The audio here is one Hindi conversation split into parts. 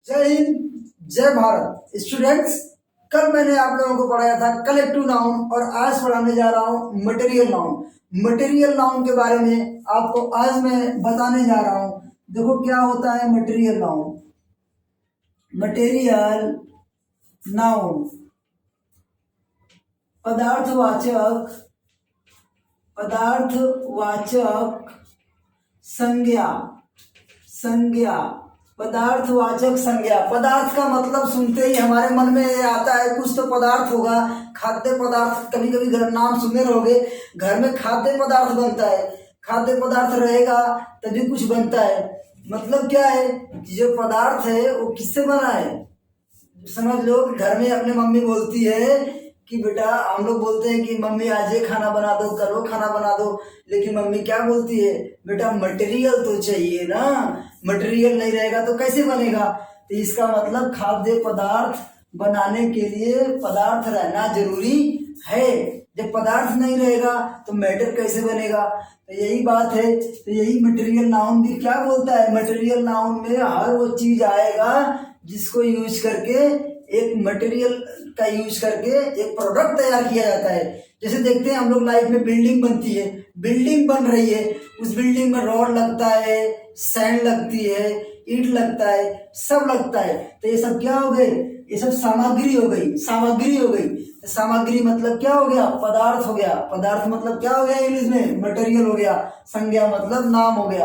जय हिंद, जय भारत स्टूडेंट्स। कल मैंने आप लोगों को पढ़ाया था कलेक्टिव नाउन और आज पढ़ाने जा रहा हूँ मटेरियल नाउन। मटेरियल नाउन के बारे में आपको आज मैं बताने जा रहा हूँ। देखो क्या होता है मटेरियल नाउन। मटेरियल नाउन पदार्थवाचक संज्ञा पदार्थवाचक संज्ञा। पदार्थ का मतलब सुनते ही हमारे मन में आता है कुछ तो पदार्थ होगा, खाद्य पदार्थ। कभी कभी घर नाम सुने रहोगे, घर में खाद्य पदार्थ बनता है। खाद्य पदार्थ रहेगा तभी कुछ बनता है। मतलब क्या है कि जो पदार्थ है वो किससे बना है। समझ लो, घर में अपने मम्मी बोलती है कि बेटा, हम लोग बोलते हैं कि मम्मी आज ये खाना बना दो, कल वो खाना बना दो, लेकिन मम्मी क्या बोलती है, बेटा मटेरियल तो चाहिए ना, मटेरियल नहीं रहेगा तो कैसे बनेगा। तो इसका मतलब खाद्य पदार्थ बनाने के लिए पदार्थ रहना जरूरी है। जब पदार्थ नहीं रहेगा तो मैटर कैसे बनेगा। तो यही बात है। तो यही मटेरियल नाउन भी क्या बोलता है, मटेरियल नाउन में हर वो चीज आएगा जिसको यूज करके एक मटेरियल का यूज करके एक प्रोडक्ट तैयार किया जाता है। जैसे देखते हैं हम लोग लाइफ में बिल्डिंग बनती है, बिल्डिंग बन रही है, उस बिल्डिंग में रॉड लगता है, सैंड लगती है, ईंट लगता है, सब लगता है। तो ये सब क्या हो गए, ये सब सामग्री हो गई। सामग्री मतलब क्या हो गया, पदार्थ हो गया। पदार्थ मतलब क्या हो गया इंग्लिश में, मटेरियल हो गया। संज्ञा मतलब नाम हो गया।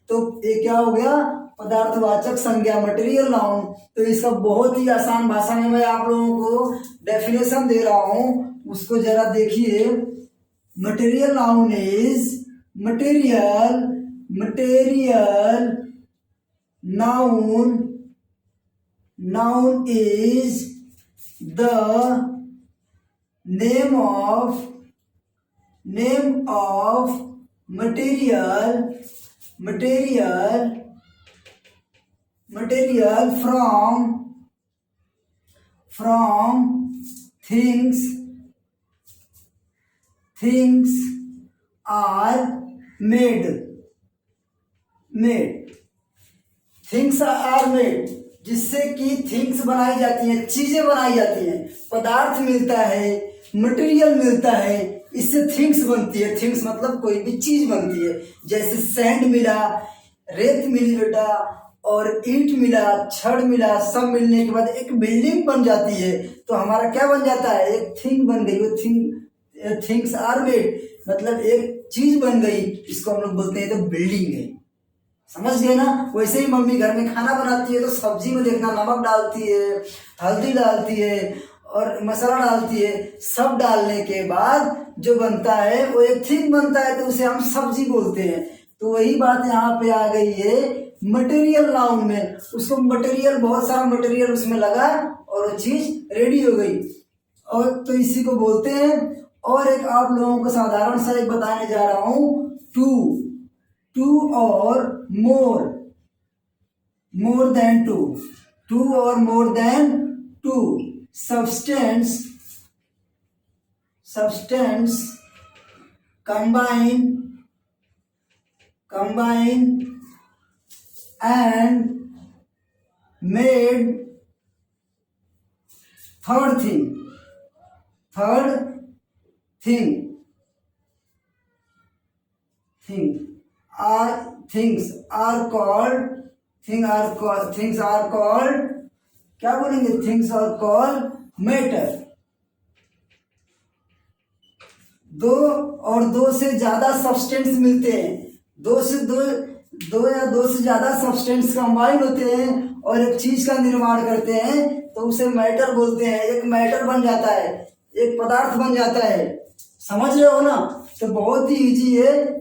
तो ये क्या हो गया, पदार्थवाचक संज्ञा, मटेरियल नाउन। तो इसका बहुत ही आसान भाषा में मैं आप लोगों को डेफिनेशन दे रहा हूं, उसको जरा देखिए। Material noun is material noun is the name of material from things are made things are made, जिससे कि थिंग्स बनाई जाती हैं, चीजें बनाई जाती हैं। पदार्थ मिलता है, मटेरियल मिलता है, इससे थिंग्स बनती है। थिंग्स मतलब कोई भी चीज बनती है। जैसे सैंड मिला, रेत मिली बेटा, और ईंट मिला, छड़ मिला, सब मिलने के बाद एक बिल्डिंग बन जाती है। तो हमारा क्या बन जाता है, एक थिंग बन गई। वो थिंग्स आर मेड मतलब एक चीज बन गई, इसको हम लोग बोलते हैं तो बिल्डिंग है। समझ गए ना। वैसे ही मम्मी घर में खाना बनाती है तो सब्जी में देखना नमक डालती है, हल्दी डालती है और मसाला डालती है। सब डालने के बाद जो बनता है वो एक थिंग बनता है, तो उसे हम सब्जी बोलते हैं। तो वही बात यहाँ पे आ गई है मटेरियल नाउन में। उसको मटेरियल, बहुत सारा मटेरियल उसमें लगा और वो चीज रेडी हो गई, और तो इसी को बोलते हैं। और एक आप लोगों को साधारण सा एक बताने जा रहा हूं, टू और more than two, substance combine and made third thing things are called क्या बोलेंगे, things are called matter। दो से ज्यादा सब्सटेंस मिलते हैं, दो या दो से ज्यादा सब्सटेंस कंबाइन होते हैं और एक चीज का निर्माण करते हैं, तो उसे मैटर बोलते हैं। एक मैटर बन जाता है, एक पदार्थ बन जाता है। समझ रहे हो ना। तो बहुत ही इजी है।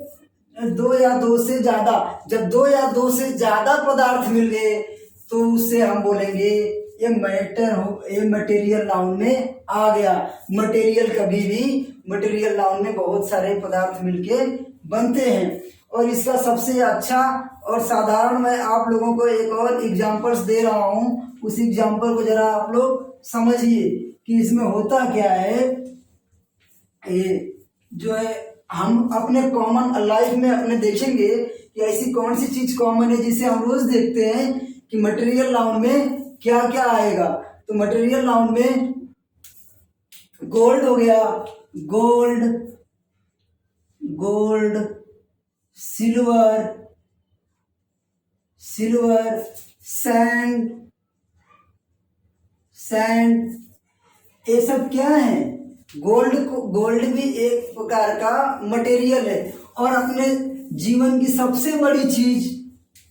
दो या दो से ज्यादा, जब दो या दो से ज्यादा पदार्थ मिल गए तो उससे हम बोलेंगे ये मटेरियल नाउन में आ गया। मटेरियल नाउन में बहुत सारे पदार्थ मिलके बनते हैं। और इसका सबसे अच्छा और साधारण मैं आप लोगों को एक और एग्जांपल्स दे रहा हूँ, उस एग्जांपल को जरा आप लोग समझिए कि इसमें होता क्या है। ये जो है हम अपने कॉमन लाइफ में अपने देखेंगे कि ऐसी कौन सी चीज कॉमन है जिसे हम रोज देखते हैं कि मटेरियल नाउन में क्या क्या आएगा। तो मटेरियल नाउन में गोल्ड हो गया, gold, gold, silver, silver, sand, sand, ये सब क्या है? गोल्ड भी एक प्रकार का मटेरियल है। और अपने जीवन की सबसे बड़ी चीज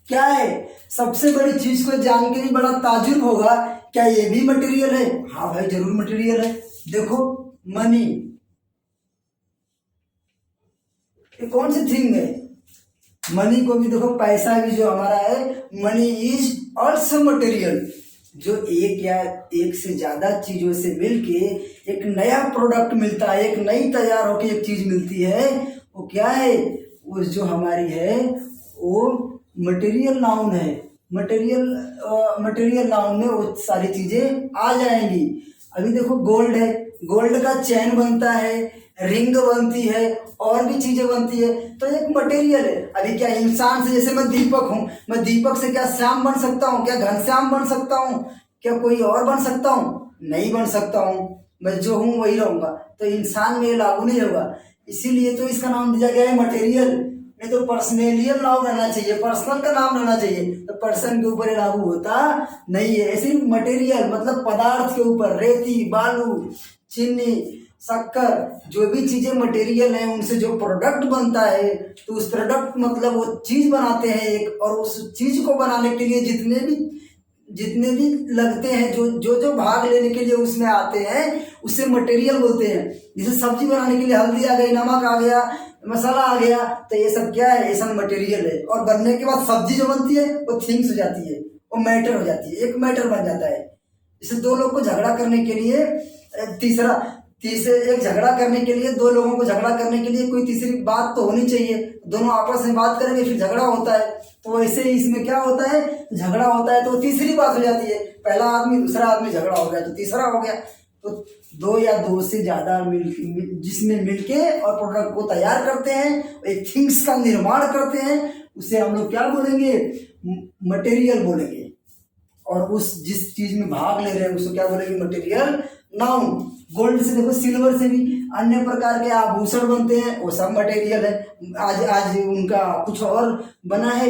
क्या है? सबसे बड़ी चीज को जान के भी बड़ा ताजुब होगा, क्या ये भी मटेरियल है? हाँ भाई जरूर मटेरियल है। देखो मनी, ये कौन सी थिंग है? मनी को भी देखो, पैसा भी जो हमारा है, मनी इज ऑल्सो मटेरियल। जो एक या एक से ज्यादा चीजों से मिलके एक नया प्रोडक्ट मिलता है, एक नई तैयार होकर एक चीज मिलती है, वो क्या है? वो जो हमारी है वो मटेरियल नाउन है। मटेरियल नाउन में वो सारी चीजें आ जाएंगी। अभी देखो गोल्ड है, गोल्ड का चैन बनता है, रिंग बनती है, और भी चीजें बनती है, तो एक मटेरियल है। अभी क्या इंसान से, जैसे मैं दीपक हूँ, मैं दीपक से क्या श्याम बन सकता हूँ? क्या घनश्याम बन सकता हूँ? क्या कोई और बन सकता हूँ? नहीं बन सकता हूँ। मैं जो हूँ वही रहूंगा। तो इंसान में ये लागू नहीं होगा, इसीलिए तो इसका नाम दिया गया है मटेरियल। नहीं तो पर्सनलियल नाम रहना चाहिए, पर्सनल का नाम रहना चाहिए, तो पर्सन के ऊपर लागू होता नहीं है। ऐसे मटेरियल मतलब पदार्थ के ऊपर, रेती, बालू, चीनी, शक्कर, जो भी चीजें मटेरियल हैं, उनसे जो प्रोडक्ट बनता है, तो उस प्रोडक्ट मतलब वो चीज बनाते हैं एक, और उस चीज को बनाने के लिए जितने भी लगते हैं, जो भाग लेने के लिए उसमें आते हैं, उसे मटेरियल बोलते हैं। जैसे सब्जी बनाने के लिए हल्दी आ गई, नमक आ गया, मसाला आ गया, तो ये सब क्या है? ये सब मटेरियल है। और बनने के बाद सब्जी जो बनती है वो थिंग्स हो जाती है, वो मैटर हो जाती है, एक मैटर बन जाता है। जैसे दो लोग को झगड़ा करने के लिए एक झगड़ा करने के लिए, दो लोगों को झगड़ा करने के लिए कोई तीसरी बात तो होनी चाहिए। दोनों आपस में बात करेंगे फिर झगड़ा होता है। तो वैसे ही इसमें क्या होता है? झगड़ा होता है तो तीसरी बात हो जाती है। पहला आदमी दूसरा आदमी झगड़ा हो गया तो तीसरा हो गया। तो दो या दो से ज्यादा जिसमें मिलके और प्रोडक्ट को तैयार करते हैं, एक थिंग्स का निर्माण करते हैं, उसे हम लोग क्या बोलेंगे? मटेरियल बोलेंगे। और उस जिस चीज में भाग ले रहे हैं उसको क्या बोलेंगे? Material noun. गोल्ड से देखो, सिल्वर से भी अन्य प्रकार के आभूषण बनते हैं, वो सब मटेरियल है। आज उनका कुछ और बना है,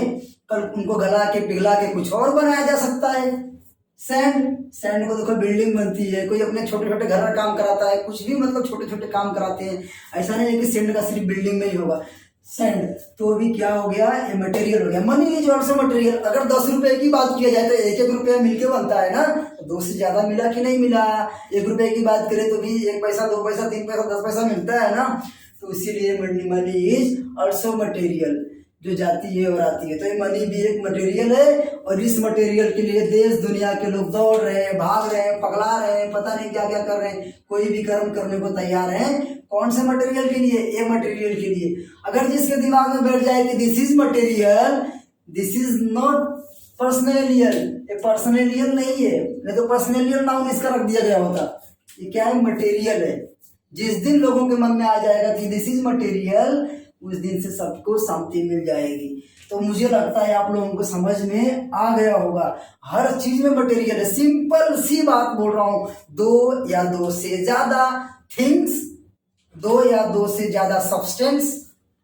कल उनको गला के पिघला के कुछ और बनाया जा सकता है। सैंड को देखो, बिल्डिंग बनती है, कोई अपने छोटे छोटे घर का काम कराता है, कुछ भी मतलब छोटे छोटे काम कराते हैं। ऐसा नहीं है कि सैंड का सिर्फ बिल्डिंग में ही होगा। सैंड तो भी क्या हो गया? ये मटेरियल हो गया। Money is also material. अगर 10 रुपए की बात किया जाए तो एक एक रुपया मिलके बनता है ना, तो 2 से ज्यादा मिला कि नहीं मिला? 1 रुपए की बात करें तो भी 1 पैसा, 2 पैसा, 3 पैसा, 10 पैसा मिलता है ना। तो इसीलिए मनी इज ऑल्सो मटेरियल, जो जाती है और आती है। तो ये मनी भी एक मटेरियल है, और इस मटेरियल के लिए देश दुनिया के लोग दौड़ रहे हैं, भाग रहे हैं, पगला रहे हैं, पता नहीं क्या क्या कर रहे हैं, कोई भी कर्म करने को तैयार है। कौन से मटेरियल के लिए? ये मटेरियल के लिए। अगर जिसके दिमाग में बैठ जाए कि this is material, this is not personal, ये पर्सनलियल नहीं है, नहीं तो पर्सनलियल नाउन इसका रख दिया गया होता। ये क्या है? मटेरियल है। जिस दिन लोगों के मन में आ जाएगा कि दिस इज मटेरियल, उस दिन से सबको शांति मिल जाएगी। तो मुझे लगता है आप लोगों को समझ में आ गया होगा। हर चीज में मटेरियल है। सिंपल सी बात बोल रहा हूं, 2 या 2 से ज्यादा थिंग्स, 2 या 2 से ज्यादा सब्सटेंस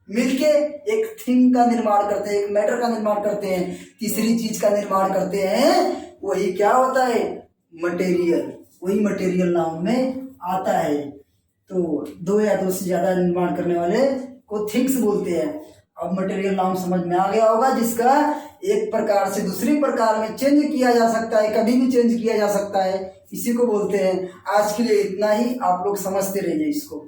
मिलके एक थिंग का निर्माण करते हैं, एक मैटर का निर्माण करते हैं, तीसरी चीज का निर्माण करते हैं। वही क्या होता है? मटेरियल। वही मटेरियल नाउन में आता है। तो 2 या 2 से ज्यादा निर्माण करने वाले को थिंग्स बोलते हैं। अब मटेरियल नाउन समझ में आ गया होगा, जिसका एक प्रकार से दूसरी प्रकार में चेंज किया जा सकता है, कभी भी चेंज किया जा सकता है, इसी को बोलते हैं। आज के लिए इतना ही, आप लोग समझते रहिए इसको।